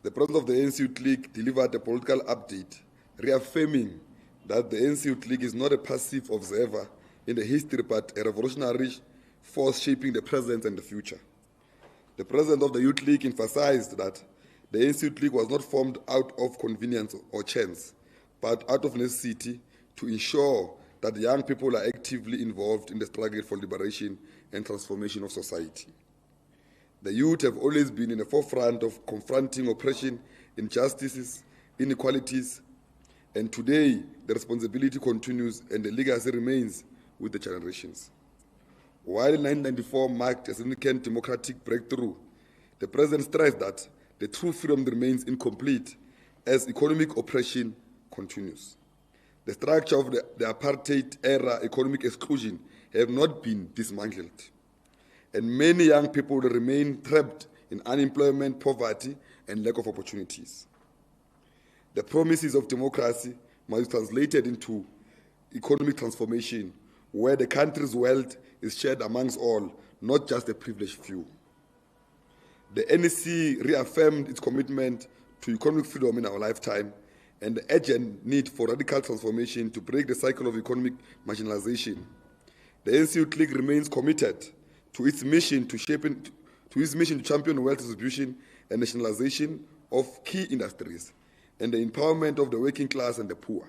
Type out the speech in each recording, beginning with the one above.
The president of the ANC Youth League delivered a political update reaffirming that the ANC Youth League is not a passive observer in the history but a revolutionary force shaping the present and the future. The president of the Youth League emphasized that the ANC Youth League was not formed out of convenience or chance, but out of necessity to ensure that young people are actively involved in the struggle for liberation and transformation of society. The youth have always been in the forefront of confronting oppression, injustices, inequalities, and today the responsibility continues and the legacy remains with the generations. While 1994 marked a significant democratic breakthrough, the president stressed that the true freedom remains incomplete as economic oppression continues. The structure of the apartheid-era economic exclusion have not been dismantled, and many young people remain trapped in unemployment, poverty, and lack of opportunities. The promises of democracy must be translated into economic transformation, where the country's wealth is shared amongst all, not just the privileged few. The NEC reaffirmed its commitment to economic freedom in our lifetime and the urgent need for radical transformation to break the cycle of economic marginalization. The ANC Youth League remains committed to its mission to champion wealth distribution and nationalization of key industries and the empowerment of the working class and the poor.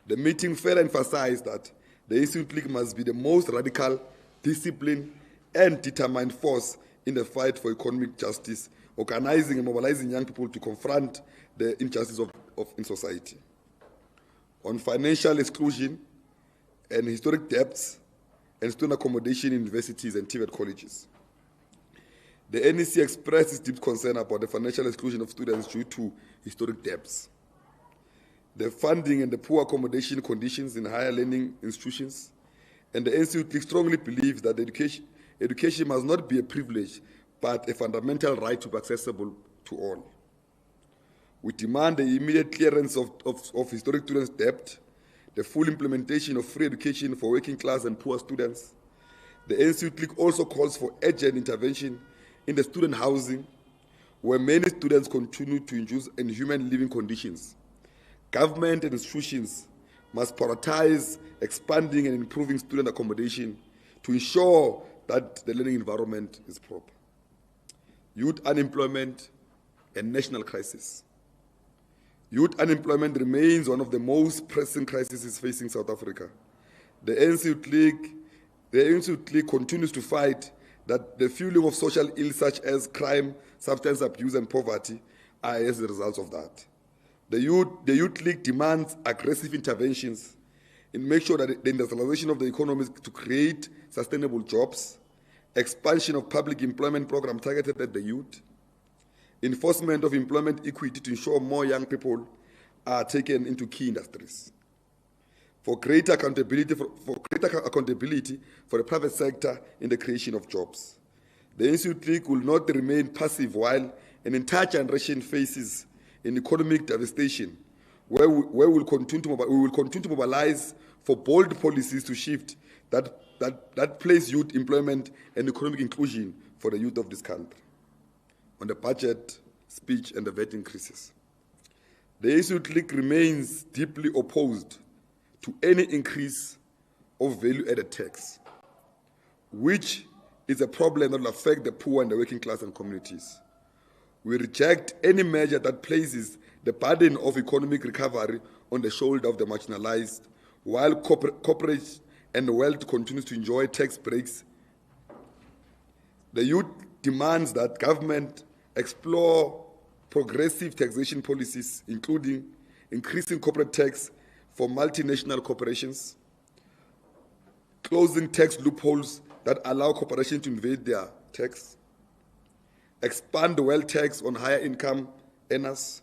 The meeting further emphasized that the ANC Youth League must be the most radical, disciplined, and determined force in the fight for economic justice, organizing and mobilizing young people to confront the injustice in society. On financial exclusion and historic debts and student accommodation in universities and TVET colleges, the NEC expressed its deep concern about the financial exclusion of students due to historic debts, the funding and the poor accommodation conditions in higher learning institutions, and the ANC Youth League strongly believes that education must not be a privilege, but a fundamental right to be accessible to all. We demand the immediate clearance of historic students' debt, the full implementation of free education for working class and poor students. The ANC Youth League also calls for urgent intervention in the student housing, where many students continue to enjoy inhuman living conditions. Government and institutions must prioritize expanding and improving student accommodation to ensure that the learning environment is proper. Youth unemployment and national crisis. Youth unemployment remains one of the most pressing crises facing South Africa. The ANC Youth League continues to fight that the fueling of social ills such as crime, substance abuse, and poverty are as a result of that. The Youth League demands aggressive interventions and make sure that the industrialization of the economy is to create sustainable jobs, expansion of public employment programs targeted at the youth, enforcement of employment equity to ensure more young people are taken into key industries, for greater accountability for the private sector in the creation of jobs. The ANC Youth League will not remain passive while an entire generation faces an economic devastation, where we will continue to mobilize for bold policies to shift that place youth employment and economic inclusion for the youth of this country. On the budget, speech, and the VAT increases, the ANC Youth League remains deeply opposed to any increase of value-added tax, which is a problem that will affect the poor and the working class and communities. We reject any measure that places the burden of economic recovery on the shoulder of the marginalized, while corporate and wealth continues to enjoy tax breaks. The youth demands that government explore progressive taxation policies, including increasing corporate tax for multinational corporations, closing tax loopholes that allow corporations to evade their tax, expand the wealth tax on higher income earners.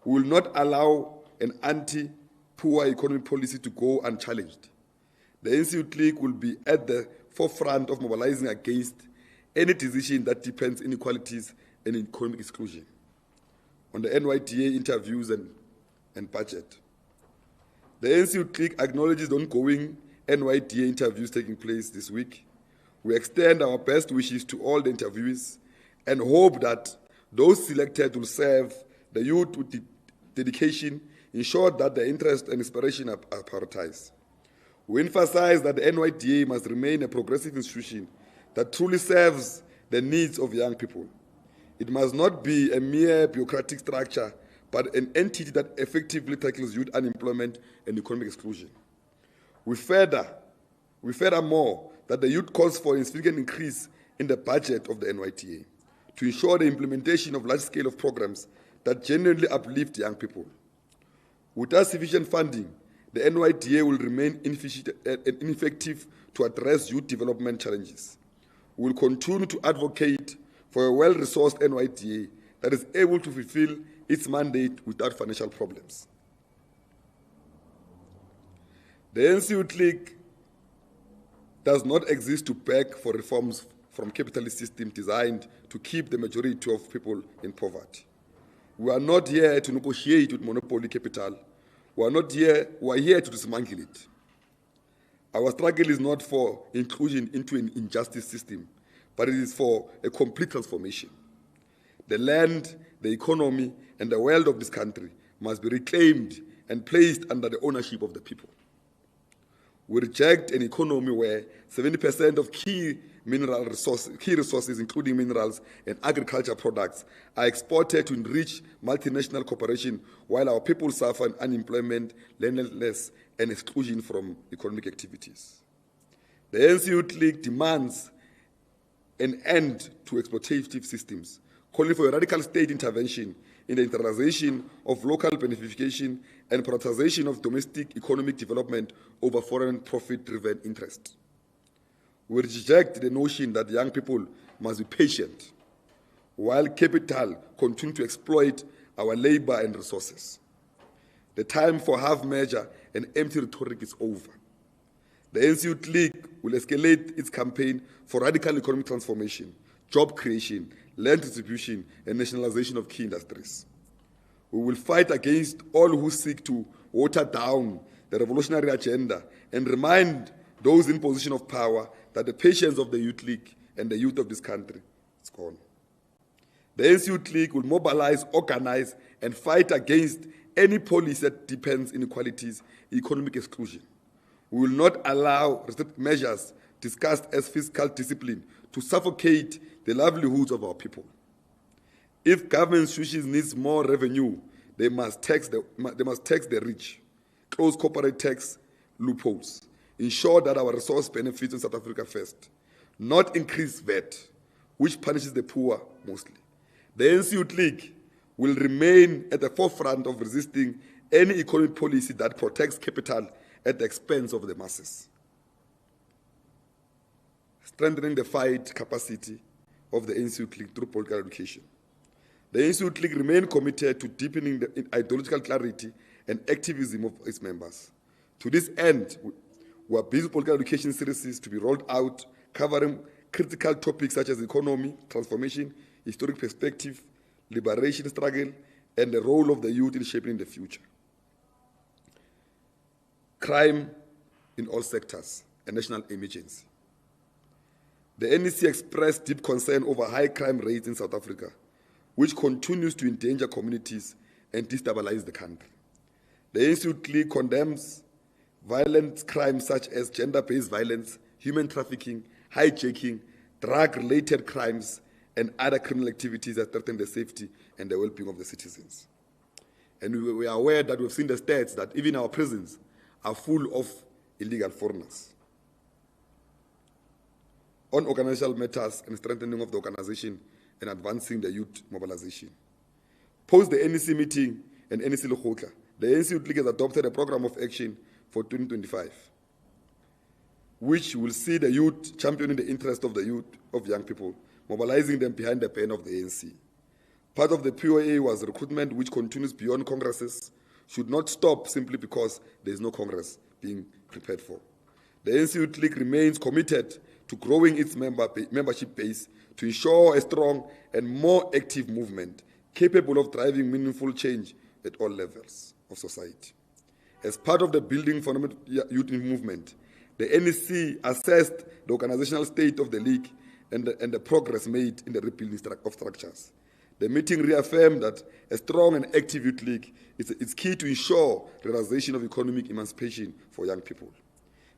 We will not allow an anti-poor economic policy to go unchallenged. The ANC Youth League will be at the forefront of mobilizing against any decision that depends on inequalities and economic exclusion. On the NYDA interviews and budget, the ANC Youth League acknowledges the ongoing NYDA interviews taking place this week. We extend our best wishes to all the interviewees and hope that Those selected will serve the youth with dedication, ensure that their interests and inspiration are prioritized. We emphasize that the NYDA must remain a progressive institution that truly serves the needs of young people. It must not be a mere bureaucratic structure, but an entity that effectively tackles youth unemployment and economic exclusion. We furthermore that the youth calls for a significant increase in the budget of the NYDA to ensure the implementation of large-scale programs that genuinely uplift young people. Without sufficient funding, the NYDA will remain ineffective to address youth development challenges. We will continue to advocate for a well-resourced NYDA that is able to fulfill its mandate without financial problems. The ANC Youth League does not exist to beg for reforms from capitalist system designed to keep the majority of people in poverty. We are not here to negotiate with monopoly capital. We are here to dismantle it. Our struggle is not for inclusion into an injustice system, but it is for a complete transformation. The land, the economy, and the wealth of this country must be reclaimed and placed under the ownership of the people. We reject an economy where 70% of key resources, including minerals and agriculture products, are exported to enrich multinational corporations, while our people suffer unemployment, landlessness, and exclusion from economic activities. The ANC Youth League demands an end to exploitative systems, calling for a radical state intervention in the internalization of local beneficiation and prioritization of domestic economic development over foreign profit-driven interests. We reject the notion that young people must be patient while capital continues to exploit our labor and resources. The time for half-measure and empty rhetoric is over. The ANC Youth League will escalate its campaign for radical economic transformation, job creation, land distribution, and nationalization of key industries. We will fight against all who seek to water down the revolutionary agenda and remind those in position of power that the patience of the Youth League and the youth of this country is gone. The ANC Youth League will mobilize, organize, and fight against any policy that depends inequalities, economic exclusion. We will not allow restrictive measures discussed as fiscal discipline to suffocate the livelihoods of our people. If government institutions need more revenue, they must tax the rich, close corporate tax loopholes, ensure that our resource benefits in South Africa first, not increase VAT, which punishes the poor mostly. The ANC Youth League will remain at the forefront of resisting any economic policy that protects capital at the expense of the masses. Strengthening the fight capacity of the ANC Youth League through political education. The ANC Youth League remain committed to deepening the ideological clarity and activism of its members. To this end, we are busy political education series to be rolled out, covering critical topics such as economy, transformation, historic perspective, liberation struggle, and the role of the youth in shaping the future. Crime in all sectors, a national emergency. The NEC expressed deep concern over high crime rates in South Africa, which continues to endanger communities and destabilize the country. The ANC Youth League condemns violent crimes such as gender-based violence, human trafficking, hijacking, drug-related crimes, and other criminal activities that threaten the safety and the well-being of the citizens. And we are aware that we've seen the stats that even our prisons are full of illegal foreigners. On organizational matters and strengthening of the organization and advancing the youth mobilization. Post the NEC meeting and NEC Lekgotla, the ANC Youth League has adopted a program of action for 2025, which will see the youth championing the interest of the youth of young people, mobilizing them behind the banner of the ANC. Part of the POA was recruitment, which continues beyond congresses, should not stop simply because there is no Congress being prepared for. The ANC Youth League remains committed to growing its membership base to ensure a strong and more active movement capable of driving meaningful change at all levels of society. As part of the Building Fundamental Youth Movement, the NEC assessed the organizational state of the League and the progress made in the rebuilding of structures. The meeting reaffirmed that a strong and active youth league is key to ensure realization of economic emancipation for young people.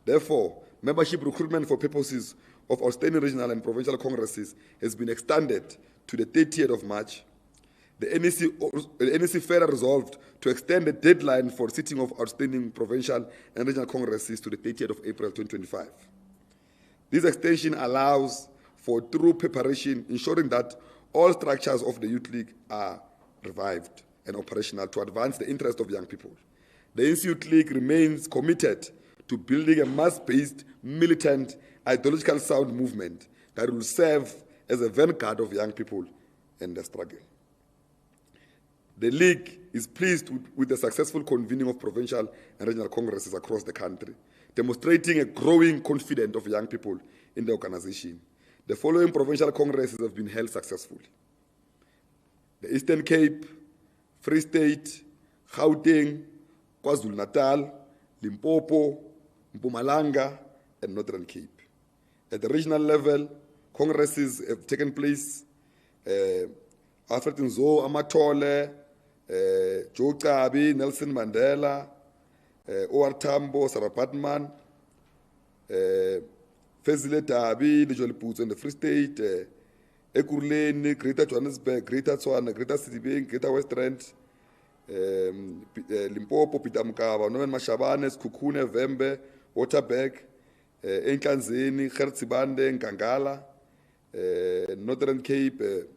Therefore, membership recruitment for purposes of outstanding regional and provincial congresses has been extended to the 30th of March. The NEC further resolved to extend the deadline for sitting of outstanding provincial and regional congresses to the 30th of April 2025. This extension allows for thorough preparation, ensuring that all structures of the Youth League are revived and operational to advance the interest of young people. The ANC Youth League remains committed to building a mass-based, militant, ideological sound movement that will serve as a vanguard of young people in the struggle. The League is pleased with the successful convening of provincial and regional congresses across the country, demonstrating a growing confidence of young people in the organization. The following provincial congresses have been held successfully: the Eastern Cape, Free State, Gauteng, KwaZulu-Natal, Limpopo, Mpumalanga, and Northern Cape. At the regional level, congresses have taken place: Alfred Nzo, Amatole, Joe Kabi, Nelson Mandela, O.R. Tambo, Sarah Patman, Fezile Tabi, the Jolly Poots in the Free State, Ekurhuleni, Greater Johannesburg, Greater Tswana, Greater Citybeng, Greater West Rand, Limpopo, Pitamkaba, Northern Mashabanes, Kukune, Vembe, Waterberg, Enkanzeni, Gertsibande, Nkangala, Northern Cape,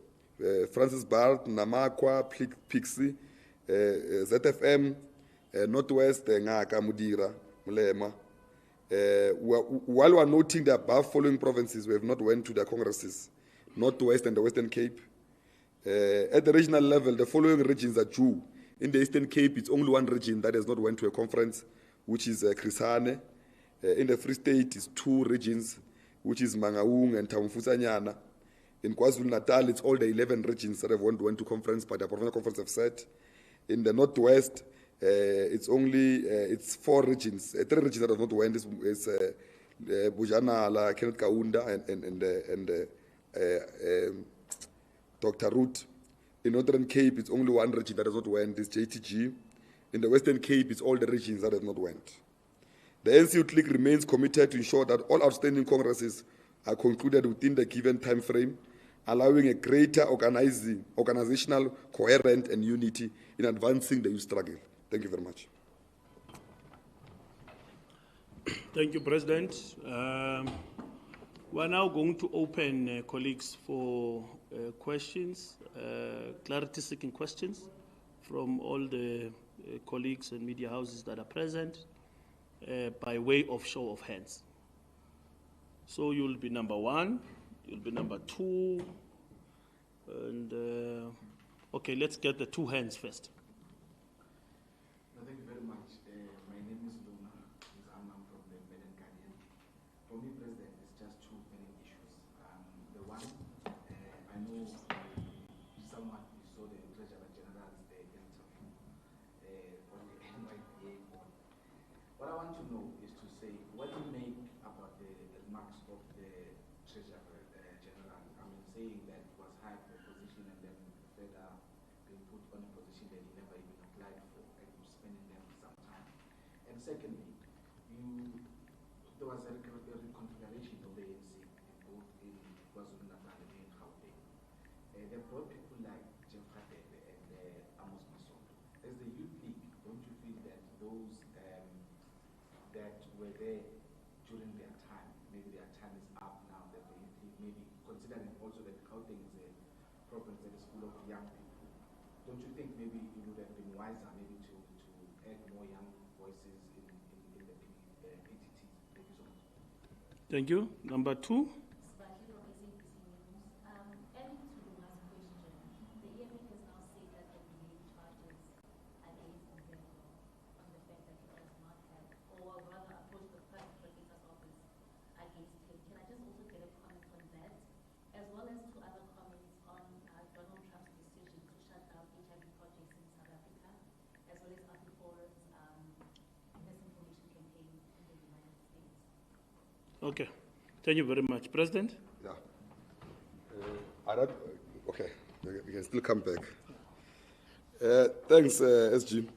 Francis Bart, Namakwa, Pixie, ZFM, Northwest, Ngaka, Mudira, Mulema. While we are noting the above following provinces, we have not went to their congresses: Northwest and the Western Cape. At the regional level, the following regions are due. In the Eastern Cape, it's only one region that has not went to a conference, which is Chris Hani. In the Free State, it's 2 regions, which is Mangaung and Tamfusanyana. In KwaZulu-Natal, it's all the 11 regions that have went to conference, but the provincial conference have said. In the Northwest, it's only 4 regions. 3 regions that have not went is Bujanala, Kenneth Kaunda, and Dr. Root. In Northern Cape, it's only 1 region that has not went, is JTG. In the Western Cape, it's all the regions that have not went. The ANC Youth League remains committed to ensure that all outstanding congresses are concluded within the given time frame, allowing a greater organizational coherence and unity in advancing the youth struggle. Thank you very much. Thank you, President. We're now going to open, colleagues, for questions, clarity-seeking questions from all the colleagues and media houses that are present by way of show of hands. So you'll be number 1, you'll be number 2, and okay, let's get the 2 hands first. Thank you very much. My name is Luna. I'm from the Belen Guardian. For me, President, it's just 2 main issues. The one, I know someone you saw the Treasurer General is the ANCYL on the NYPA board. What I want to know is to say, what do you make about the marks of the Treasurer General? I mean, saying that it was hired for a position and then further being put on a position that he never even applied for, and spending them some time. And secondly, there was a reconfiguration of the ANC both in KwaZulu-Natal and in Gauteng. They brought people like Jeff Radebe and Amos Masondo. As the Youth League, don't you feel that those that were there during their time, maybe their time is up now, that the Youth League, maybe considering also that Gauteng is a province that is full of young people, don't you think maybe it would have been wiser maybe to add more young voices in the PTT? Thank you so much. Thank you. Number 2. Okay. Thank you very much. President? Yeah. Okay. You can still come back. Thanks, SG.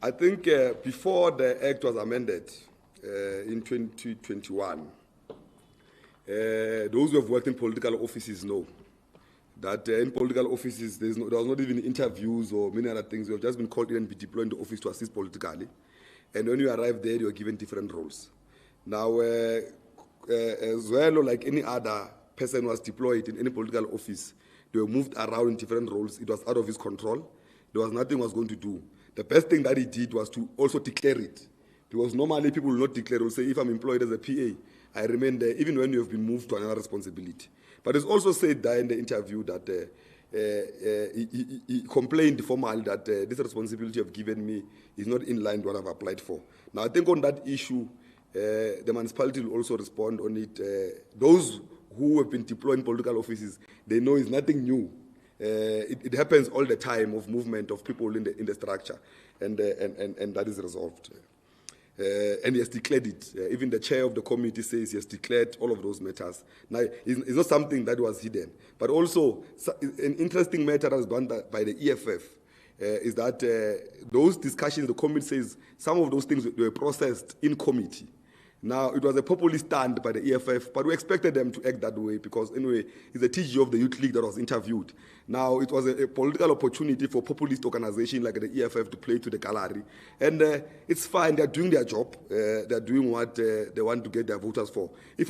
I think before the Act was amended in 2021, those who have worked in political offices know that in political offices there was not even interviews or many other things. You have just been called in and be deployed in the office to assist politically. And when you arrive there, you are given different roles. Now, as well, like any other person who was deployed in any political office, they were moved around in different roles. It was out of his control. There was nothing he was going to do. The best thing that he did was to also declare it. Because normally people will not declare, will say, if I'm employed as a PA, I remain there, even when you have been moved to another responsibility. But it's also said there in the interview that he complained formally that this responsibility you have given me is not in line with what I've applied for. Now, I think on that issue, the municipality will also respond on it. Those who have been deployed in political offices, they know it's nothing new. It happens all the time of movement of people in the structure, and that is resolved. And he has declared it. Even the chair of the committee says he has declared all of those matters. Now, it's not something that was hidden. But also, an interesting matter that was done by the EFF is that those discussions, the committee says some of those things were processed in committee. Now, it was a populist stand by the EFF, but we expected them to act that way because, anyway, he's the TG of the Youth League that was interviewed. Now, it was a political opportunity for populist organizations like the EFF to play to the gallery. And it's fine, they're doing their job. They're doing what they want to get their voters for. I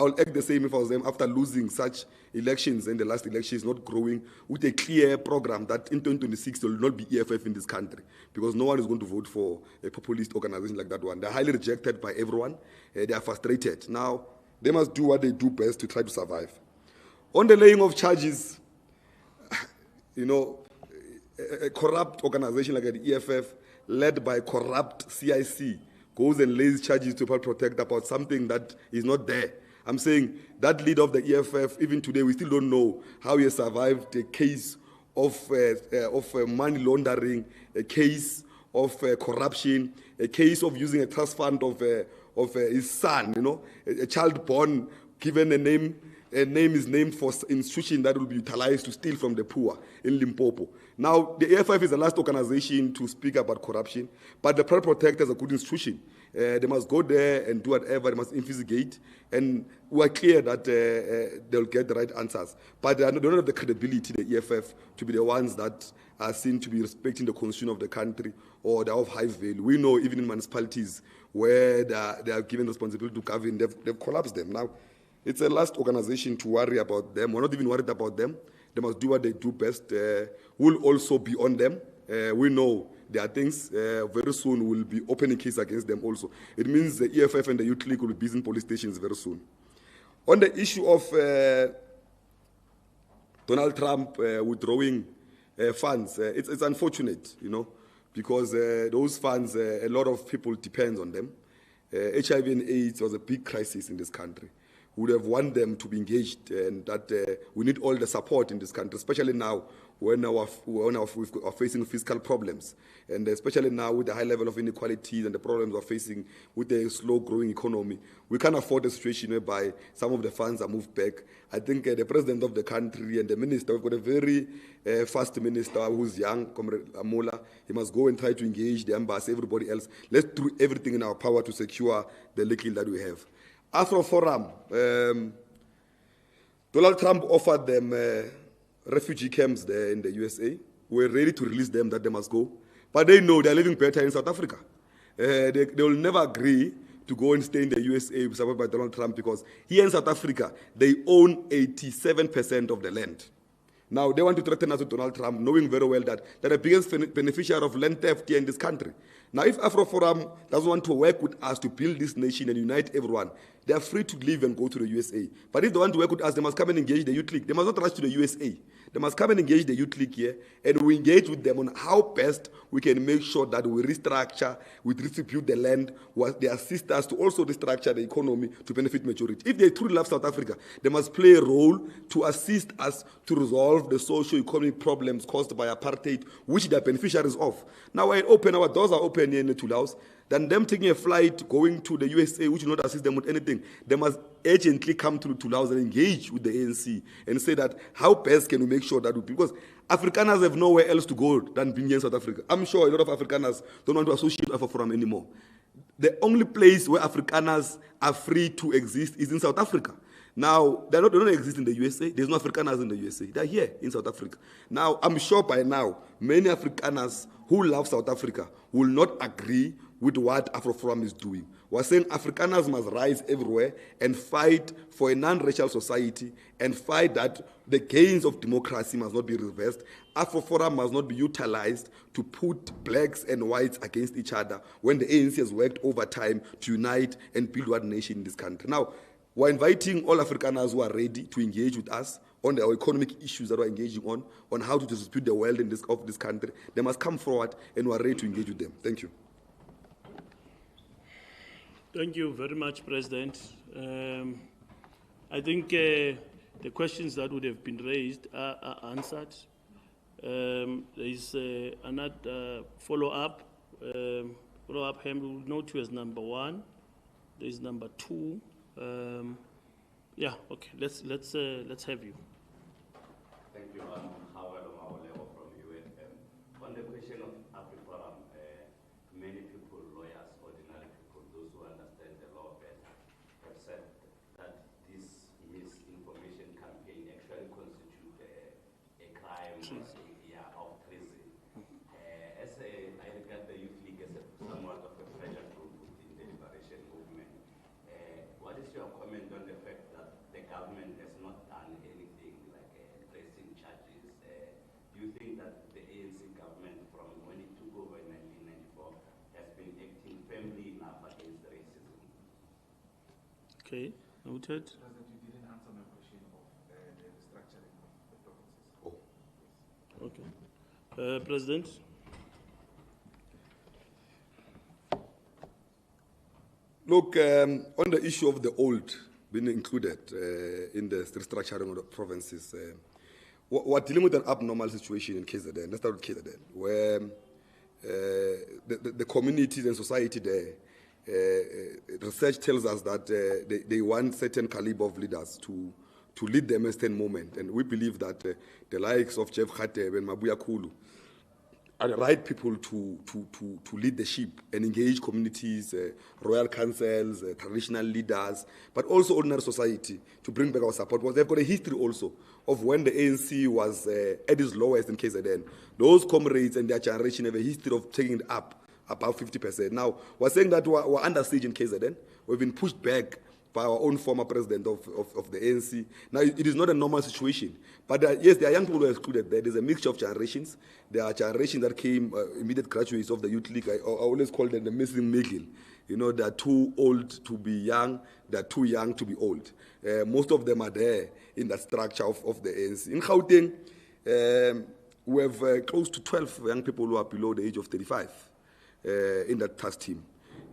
will act the same if I was them after losing such elections and the last elections not growing with a clear program that in 2026 there will not be EFF in this country because no one is going to vote for a populist organization like that one. They're highly rejected by everyone. They are frustrated. Now, they must do what they do best to try to survive. On the laying of charges, you know, a corrupt organization like the EFF, led by corrupt CIC, goes and lays charges to protect about something that is not there. I'm saying that leader of the EFF, even today, we still don't know how he has survived a case of money laundering, a case of corruption, a case of using a trust fund of his son, you know, a child born, given a name is named for institution that will be utilized to steal from the poor in Limpopo. Now, the EFF is the last organization to speak about corruption, but the Private Protector is a good institution. They must go there and do whatever, they must investigate, and we are clear that they'll get the right answers. But they don't have the credibility, the EFF, to be the ones that are seen to be respecting the constitution of the country or they are of high value. We know even in municipalities where they are given responsibility to govern, they've collapsed them. Now, it's a last organization to worry about them. We're not even worried about them. They must do what they do best. We'll also be on them. We know there are things very soon we'll be opening case against them also. It means the EFF and the Youth League will be busy in police stations very soon. On the issue of Donald Trump withdrawing funds, it's unfortunate, you know, because those funds, a lot of people depend on them. HIV and AIDS was a big crisis in this country. We would have wanted them to be engaged, and that we need all the support in this country, especially now when we are facing fiscal problems, and especially now with the high level of inequalities and the problems we're facing with the slow-growing economy. We can't afford a situation whereby some of the funds are moved back. I think the president of the country and the minister, we've got a very fast minister who's young, Comrade Amola. He must go and try to engage the embassy, everybody else. Let's do everything in our power to secure the liquid that we have. Afro Forum, Donald Trump offered them refugee camps there in the USA. We're ready to release them, that they must go. But they know they're living better in South Africa. They will never agree to go and stay in the USA supported by Donald Trump because here in South Africa, they own 87% of the land. Now, they want to threaten us with Donald Trump, knowing very well that they're the biggest beneficiary of land theft here in this country. Now, if Afro Forum doesn't want to work with us to build this nation and unite everyone, they are free to leave and go to the USA. But if they want to work with us, they must come and engage the Youth League. They must not rush to the USA. They must come and engage the Youth League here, and we engage with them on how best we can make sure that we restructure, we distribute the land, they assist us to also restructure the economy to benefit majority. If they truly love South Africa, they must play a role to assist us to resolve the socio-economic problems caused by apartheid, which they are beneficiaries of. Now, our doors are open here in the two house. than them taking a flight, going to the USA, which will not assist them with anything. They must urgently come to Laos and engage with the ANC and say that how best can we make sure that because Afrikaners have nowhere else to go than being here in South Africa. I'm sure a lot of Afrikaners don't want to associate with AfroForum anymore. The only place where Afrikaners are free to exist is in South Africa. Now, they don't exist in the USA. There's no Afrikaners in the USA. They're here in South Africa. Now, I'm sure by now, many Afrikaners who love South Africa will not agree with what AfroForum is doing. We're saying Afrikaners must rise everywhere and fight for a non-racial society and fight that the gains of democracy must not be reversed. AfroForum must not be utilized to put blacks and whites against each other when the ANC has worked overtime to unite and build one nation in this country. Now, we're inviting all Afrikaners who are ready to engage with us on our economic issues that we're engaging on how to distribute the wealth of this country. They must come forward and we're ready to engage with them. Thank you. Thank you very much, President. I think the questions that would have been raised are answered. There is another follow-up. Follow-up, we will note you as number 1. There is number 2. Yeah, okay. Let's have you. Thank you. Howard Omawolego from UFM. On the question of AfroForum, many people, lawyers, ordinary people, those who understand the law better, have said that this misinformation campaign actually constitutes a crime of treason. I regard the Youth League as somewhat of a pressure group within the liberation movement. What is your comment on the fact that the government has not done anything like pressing charges? Do you think that the ANC government, from when it took over in 1994, has been acting firmly enough against racism? Okay, noted. President, you didn't answer my question of the restructuring of the provinces. Oh. Okay. President? Look, on the issue of the old being included in the restructuring of the provinces, we're dealing with an abnormal situation in KZN. Let's start with KZN, where the communities and society there, research tells us that they want certain caliber of leaders to lead the Western movement. And we believe that the likes of Jeff Khateb and Mabuya Kulu are the right people to lead the ship and engage communities, royal councils, traditional leaders, but also ordinary society to bring back our support. Because they've got a history also of when the ANC was at its lowest in KZN. Those comrades and their generation have a history of taking it up about 50%. Now, we're saying that we're under siege in KZN. We've been pushed back by our own former president of the ANC. Now, it is not a normal situation. But yes, there are young people who are excluded there. There's a mixture of generations. There are generations that came, immediate graduates of the Youth League. I always call them the missing middle. You know, they're too old to be young. They're too young to be old. Most of them are there in that structure of the ANC. In Gauteng, we have close to 12 young people who are below the age of 35 in that task team.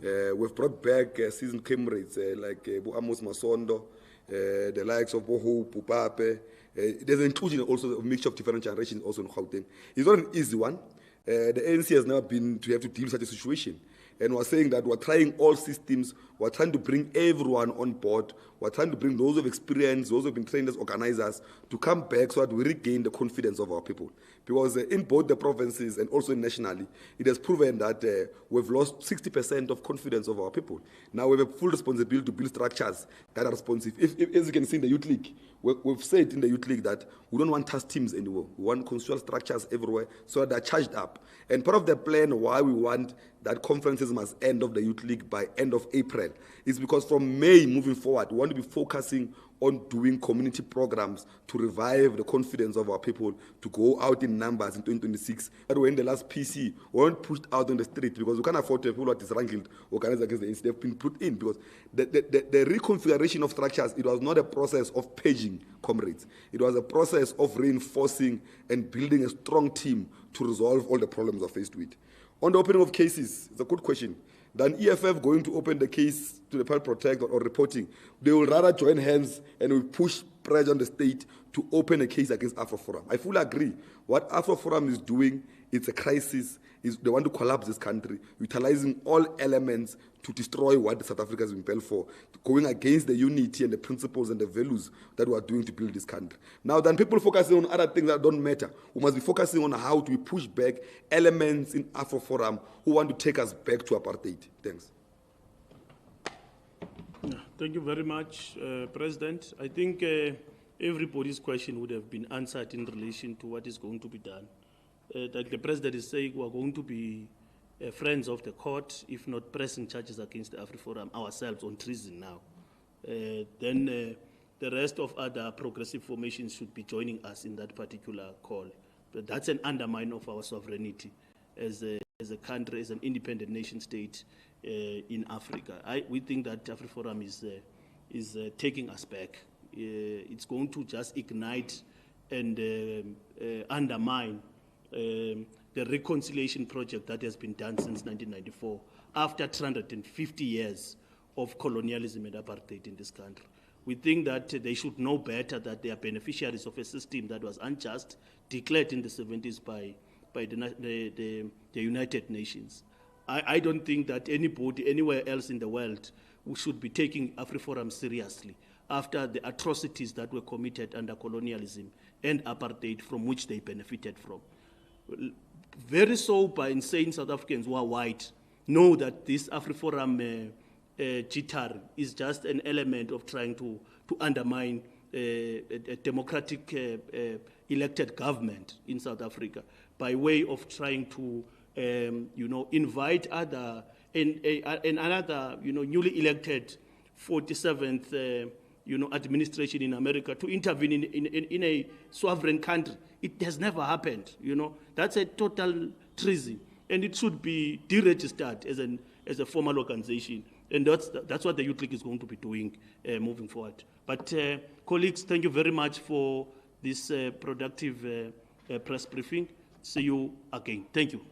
We've brought back seasoned comrades like Amos Masondo, the likes of Boho, Pupape. There's an inclusion also of a mixture of different generations also in Gauteng. It's not an easy one. The ANC has never been to have to deal with such a situation. And we're saying that we're trying all systems. We're trying to bring everyone on board. We're trying to bring those of experience, those who have been trained as organizers, to come back so that we regain the confidence of our people. Because in both the provinces and also nationally, it has proven that we've lost 60% of confidence of our people. Now we have a full responsibility to build structures that are responsive. As you can see in the Youth League, we've said in the Youth League that we don't want task teams anymore. We want constitutional structures everywhere so that they're charged up. And part of the plan why we want that conferences must end of the Youth League by end of April is because from May moving forward, we want to be focusing on doing community programs to revive the confidence of our people to go out in numbers in 2026. That when the last PC weren't pushed out on the street because we can't afford to have people who are disgruntled organized against the ANC. They've been put in because the reconfiguration of structures, it was not a process of paging comrades. It was a process of reinforcing and building a strong team to resolve all the problems we're faced with. On the opening of cases, it's a good question. Than EFF going to open the case to the Public Protector or reporting, they will rather join hands and will push pressure on the state to open a case against AfroForum. I fully agree. What AfroForum is doing it's a crisis. They want to collapse this country, utilizing all elements to destroy what South Africa has been built for, going against the unity and the principles and the values that we are doing to build this country. Now, then people focusing on other things that don't matter. We must be focusing on how do we push back elements in AfroForum who want to take us back to apartheid. Thanks. Thank you very much, President. I think everybody's question would have been answered in relation to what is going to be done. Like the President is saying, we are going to be friends of the court, if not pressing charges against the AfriForum ourselves on treason now. Then the rest of other progressive formations should be joining us in that particular call. But that's an undermine of our sovereignty as a country, as an independent nation state in Africa. We think that AfriForum is taking us back. It's going to just ignite and undermine the reconciliation project that has been done since 1994, after 350 years of colonialism and apartheid in this country. We think that they should know better that they are beneficiaries of a system that was unjust, declared in the 70s by the United Nations. I don't think that anybody anywhere else in the world should be taking AfriForum seriously after the atrocities that were committed under colonialism and apartheid from which they benefited from. Very sober, insane South Africans who are white know that this AfriForum jitter is just an element of trying to undermine a democratic elected government in South Africa by way of trying to invite other and another newly elected 47th administration in America to intervene in a sovereign country. It has never happened. That's a total treason, and it should be deregistered as a formal organization. And that's what the Youth League is going to be doing moving forward. But colleagues, thank you very much for this productive press briefing. See you again. Thank you.